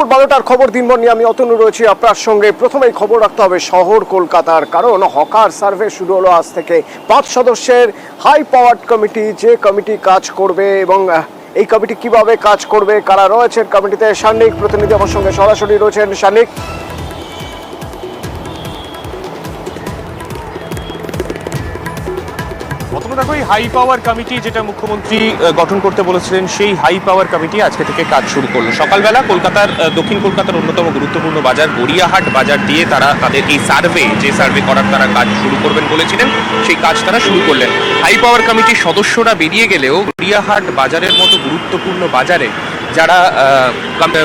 12টার খবর দিনভর নিয়ে আমি অতনু রয়েছি আপনার সঙ্গে। প্রথমেই খবর রাখতে হবে শহর কলকাতার, কারণ হকার সার্ভে শুরু হলো আজ থেকে। 5 সদস্যের হাই পাওয়ার্ড কমিটি, যে কমিটি কাজ করবে এবং এই কমিটি কিভাবে কাজ করবে, কারা রয়েছেন কমিটিতে। সান্নিক প্রতিনিধি আমার সঙ্গে সরাসরি রয়েছেন। সান্নিক, দেখো, এই হাই পাওয়ার কমিটি যেটা মুখ্যমন্ত্রী গঠন করতে বলেছিলেন, সেই হাই পাওয়ার কমিটি আজকে থেকে কাজ শুরু করলো। সকালবেলা কলকাতার দক্ষিণ কলকাতার অন্যতম গুরুত্বপূর্ণ বাজার গড়িয়াহাট বাজার দিয়ে তারা তাদের এই সার্ভে করার তারা কাজ শুরু করবেন বলেছিলেন, সেই কাজ তারা শুরু করলেন। হাই পাওয়ার কমিটির সদস্যরা বেরিয়ে গেলেও গড়িয়াহাট বাজারের মতো গুরুত্বপূর্ণ বাজারে যারা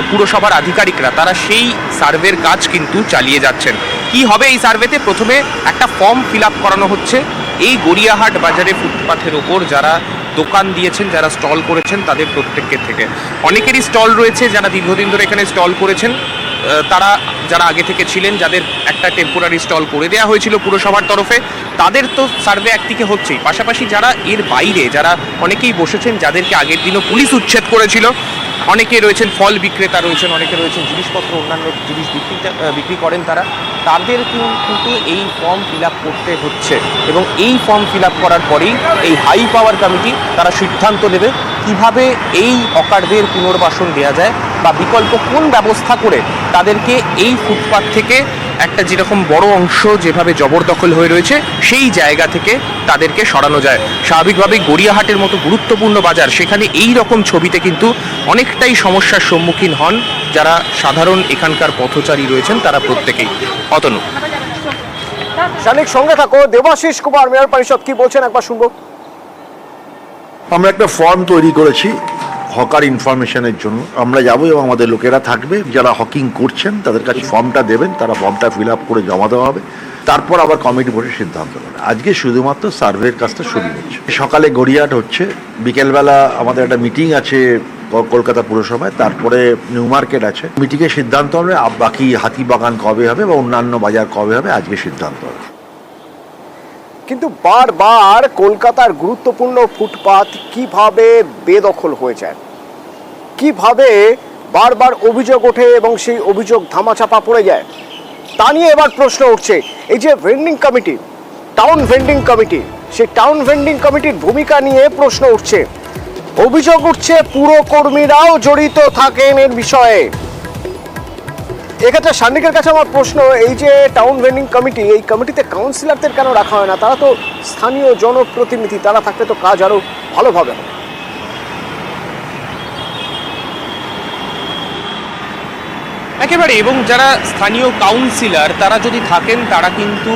পুরসভার আধিকারিকরা তারা সেই সার্ভের কাজ কিন্তু চালিয়ে যাচ্ছেন। কি হবে এই সার্ভেতে? প্রথমে একটা ফর্ম ফিল আপ করানো হচ্ছে। এই গড়িয়াহাট বাজারে ফুটপাথের ওপর যারা দোকান দিয়েছেন, যারা স্টল করেছেন, তাদের প্রত্যেকের থেকে অনেকেরই স্টল রয়েছে, যারা দীর্ঘদিন ধরে এখানে স্টল করেছেন, তারা যারা আগে থেকে ছিলেন, যাদের একটা টেম্পোরারি স্টল করে দেওয়া হয়েছিল পুরসভার তরফে, তাদের তো সার্ভে একদিকে হচ্ছেই। পাশাপাশি যারা এর বাইরে, যারা অনেকেই বসেছেন, যাদেরকে আগের দিনও পুলিশ উচ্ছেদ করেছিল, অনেকে রয়েছেন ফল বিক্রেতা রয়েছেন, অনেকে রয়েছেন জিনিসপত্র অন্যান্য জিনিস বিক্রি করেন, তাদের কিন্তু এই ফর্ম ফিল আপ করতে হচ্ছে। এবং এই ফর্ম ফিল আপ করার পরেই এই হাই পাওয়ার কমিটি তারা সিদ্ধান্ত নেবে কিভাবে এই হকারদের পুনর্বাসন দেওয়া যায় বা বিকল্প কোন ব্যবস্থা করে তাদেরকে এই ফুটপাথ থেকে একটা যেরকম বড় অংশ যেভাবে জবরদখল হয়ে রয়েছে সেই জায়গা থেকে তাদেরকে সরানো যায়। স্বাভাবিকভাবেই গড়িয়াহাটের মতো গুরুত্বপূর্ণ বাজার, সেখানে এই রকম ছবিতে কিন্তু অনেকটাই সমস্যার সম্মুখীন হন যারা সাধারণ এখানকার পথচারী রয়েছেন, তারা প্রত্যেকেই। অতনু, সান্নিক সঙ্গে থাকো। দেবাশিস কুমার মেয়র পরিষদ কি বলছেন একবার শুনবো। আমরা একটা ফর্ম তৈরি করেছি হকার ইনফরমেশনের জন্য। আমরা যাবো এবং আমাদের লোকেরা থাকবে, যারা হকিং করছেন তাদের কাছে ফর্মটা দেবেন, তারা ফর্মটা ফিল আপ করে জমা দেওয়া হবে। তারপর আবার কমিটি বসে সিদ্ধান্ত নেবে। আজকে শুধুমাত্র সার্ভের কাজটা শুরু হচ্ছে। সকালে গড়িয়াহাট হচ্ছে, বিকেলবেলা আমাদের একটা মিটিং আছে কলকাতা পুরসভায়, তারপরে নিউ মার্কেট আছে। মিটিংয়ে সিদ্ধান্ত হবে বাকি হাতিবাগান কবে হবে বা অন্যান্য বাজার কবে হবে, আজকে সিদ্ধান্ত হবে। কিন্তু বারবার কলকাতার গুরুত্বপূর্ণ ফুটপাত কিভাবে বেদখল হয়ে যায়, কিভাবে বারবার অভিযোগ ওঠে এবং সেই অভিযোগ ধামাচাপা পড়ে যায়, তা নিয়ে এবার প্রশ্ন উঠছে। এই যে vending committee, town vending committee, সেই টাউন ভেন্ডিং কমিটির ভূমিকা নিয়ে প্রশ্ন উঠছে। অভিযোগ উঠছে পুরকর্মীরাও জড়িত থাকেন এর বিষয়ে। এক্ষেত্রে সান্নিকের কাছে আমার প্রশ্ন, এই যে টাউন ভেন্ডিং কমিটি, এই কমিটিতে কাউন্সিলরদের কেন রাখা হয় না? তারা তো স্থানীয় জনপ্রতিনিধি, তারা থাকলে তো কাজ আরো ভালোভাবে হবে। একেবারে। এবং যারা স্থানীয় কাউন্সিলর তারা যদি থাকেন, তারা কিন্তু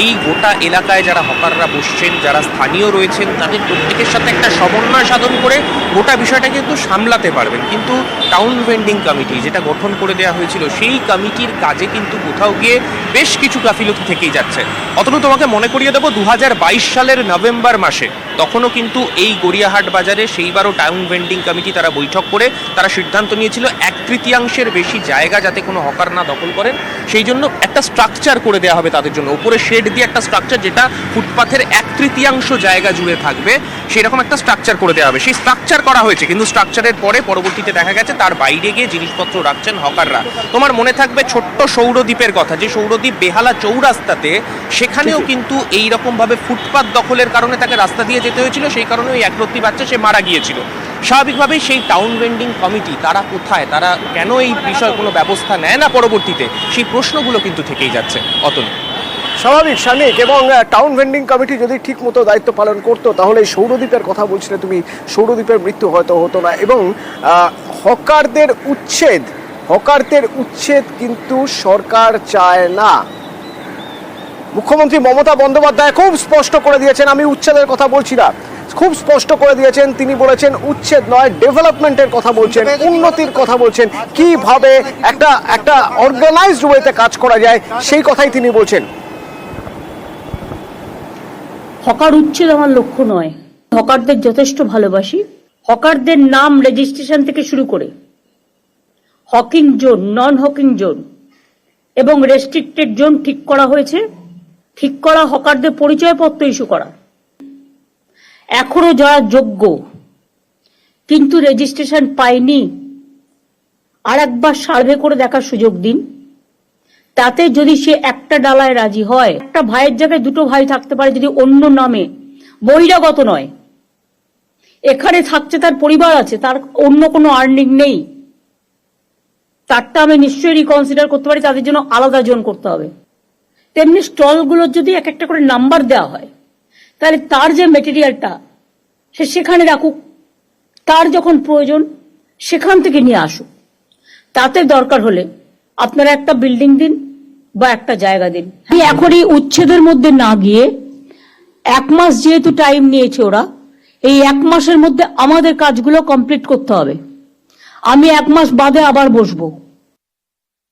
এই গোটা এলাকায় যারা হকাররা বসছেন, যারা স্থানীয় রয়েছেন, তাদের প্রত্যেকের সাথে একটা সমন্বয় সাধন করে গোটা বিষয়টা কিন্তু সামলাতে পারবেন। কিন্তু টাউন ভেন্ডিং কমিটি যেটা গঠন করে দেওয়া হয়েছিল, সেই কমিটির কাজে কিন্তু কোথাও গিয়ে বেশ কিছু গাফিলতি থেকেই যাচ্ছে। অতটুকু তোমাকে মনে করিয়ে দেবো, 2022 সালের নভেম্বর মাসে তখনও কিন্তু এই গড়িয়াহাট বাজারে সেইবারও টাউন ভেন্ডিং কমিটি তারা বৈঠক করে তারা সিদ্ধান্ত নিয়েছিল 1/3 বেশি জায়গা যাতে কোনো হকার না দখল করেন, সেই জন্য একটা স্ট্রাকচার করে দেওয়া হবে তাদের জন্য। উপরে শেড দিয়ে একটা স্ট্রাকচার, যেটা ফুটপাথের 1/3 জায়গা জুড়ে থাকবে, সেরকম একটা স্ট্রাকচার করে দেওয়া হবে। সেই স্ট্রাকচার করা হয়েছে, কিন্তু স্ট্রাকচারের পরে পরবর্তীতে দেখা গেছে তার বাইরে গিয়ে জিনিসপত্র রাখছেন হকাররা। তোমার মনে থাকবে ছোট্ট সৌরদ্বীপের কথা, যে সৌরদ্বীপ বেহালা চৌরাস্তাতে, সেখানেও কিন্তু এইরকমভাবে ফুটপাথ দখলের কারণে তাকে রাস্তা দিয়ে যেতে হয়েছিল, সেই কারণে ওই একরত্তি বাচ্চা সে মারা গিয়েছিল। স্বাভাবিকভাবেই সেই টাউন ভেন্ডিং কমিটি তারা কোথায়, তারা কেন এই বিষয়ে কোনো ব্যবস্থা নেয় না পরবর্তীতে, সেই প্রশ্নগুলো কিন্তু থেকেই যাচ্ছে। অতনু, স্বাভাবিক সান্নিক। এবং টাউন ভেন্ডিং কমিটি যদি ঠিক মতো দায়িত্ব পালন করতো, তাহলে এই সৌরদ্বীপের কথা বলছিলে তুমি, সৌরদ্বীপের মৃত্যু হয়তো হতো না। এবং হকারদের উচ্ছেদ কিন্তু সরকার চায় না। মুখ্যমন্ত্রী মমতা বন্দ্যোপাধ্যায় খুব স্পষ্ট করে দিয়েছেন, আমি উচ্ছেদের কথা বলছি না, খুব স্পষ্ট করে দিয়েছেন। তিনি বলেছেন উচ্ছেদ নয়, ডেভেলপমেন্টের কথা বলছেন, উন্নতির কথা বলছেন, কিভাবে একটা অর্গানাইজড ওয়েতে কাজ করা যায় সেই কথাই তিনি বলছেন। হকার উচ্ছেদ আমার লক্ষ্য নয়। হকারদের যথেষ্ট ভালোবাসি। হকারদের নাম রেজিস্ট্রেশন থেকে শুরু করে হকিং জোন, নন হকিং জোন এবং রেস্ট্রিক্টেড জোন ঠিক করা হয়েছে। ঠিক করা হকারদের পরিচয়পত্র ইস্যু করা। এখনো যারা যোগ্য কিন্তু রেজিস্ট্রেশন পায়নি, আর একবার সার্ভে করে দেখার সুযোগ দিন। তাতে যদি সে একটা ডালায় রাজি হয়, একটা ভাইয়ের জায়গায় দুটো ভাই থাকতে পারে যদি অন্য নামে, বহিরাগত নয়, এখানে থাকছে, তার পরিবার আছে, তার অন্য কোনো আর্নিং নেই, তারটা আমি নিশ্চয়ই রিকনসিডার করতে পারি, তাদের জন্য আলাদা জোন করতে হবে। তেমনি স্টলগুলোর যদি এক একটা করে নাম্বার দেওয়া হয়, তাহলে তার যে মেটেরিয়ালটা সে সেখানে রাখুক, তার যখন প্রয়োজন সেখান থেকে নিয়ে আসুক। তাতে দরকার হলে আপনারা একটা বিল্ডিং দিন বা একটা জায়গা দিন। আমি এখন এই উচ্ছেদের মধ্যে না গিয়ে, 1 মাস যেহেতু টাইম নিয়েছে ওরা, এই 1 মাসের মধ্যে আমাদের কাজগুলো কমপ্লিট করতে হবে। আমি 1 মাস বাদে আবার বসবো।